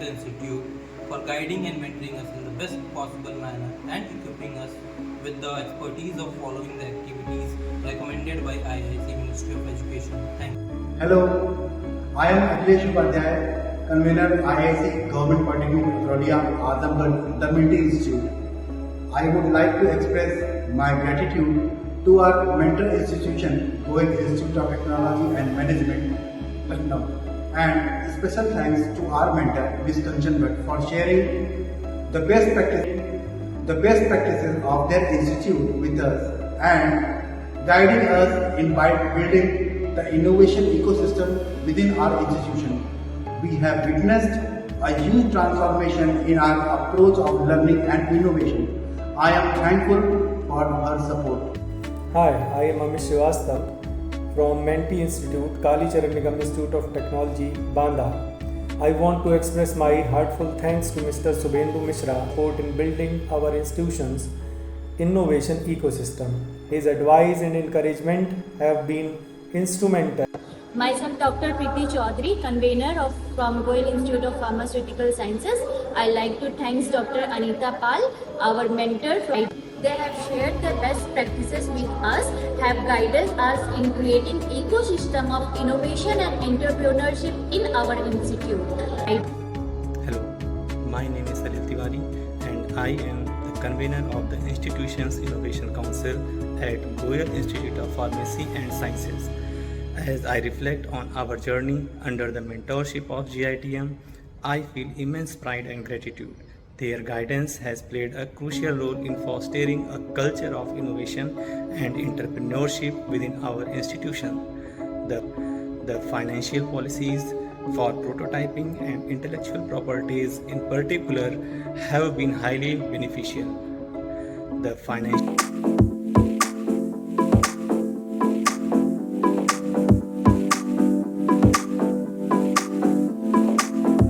Institute for guiding and mentoring us in the best possible manner and equipping us with the expertise of following the activities recommended by IIC Ministry of Education. Thank you. Hello, I am Akhilesh Upadhyay, convener IIC Government Polytechnic Authority, Azamgarh Mentor-Mentee Institute. I would like to express my gratitude to our mentor institution, Goel Institute of Technology and Management, Lucknow, and special thanks to our mentor, Ms. Kanchan Bhatt, for sharing the best practices of their institute with us and guiding us in building the innovation ecosystem within our institution. We have witnessed a huge transformation in our approach of learning and innovation. I am thankful for her support. Hi, I am Amit Srivastava from Mentee Institute, Kali Charan Nigam Institute of Technology, Banda. I want to express my heartfelt thanks to Mr. Subhendu Mishra for in building our institution's innovation ecosystem. His advice and encouragement have been instrumental. Myself, Dr. Preeti Chaudhary, convener from Goel Institute of Pharmaceutical Sciences. I like to thank Dr. Anita Pal, our mentor. They have shared their best practices with us, have guided us in creating ecosystem of innovation and entrepreneurship in our institute. Hello, my name is Salil Tiwari and I am the convener of the institution's Innovation Council at Goel Institute of Pharmacy and Sciences. As I reflect on our journey under the mentorship of GITM, I feel immense pride and gratitude. Their guidance has played a crucial role in fostering a culture of innovation and entrepreneurship within our institution. The financial policies for prototyping and intellectual properties in particular have been highly beneficial. The financial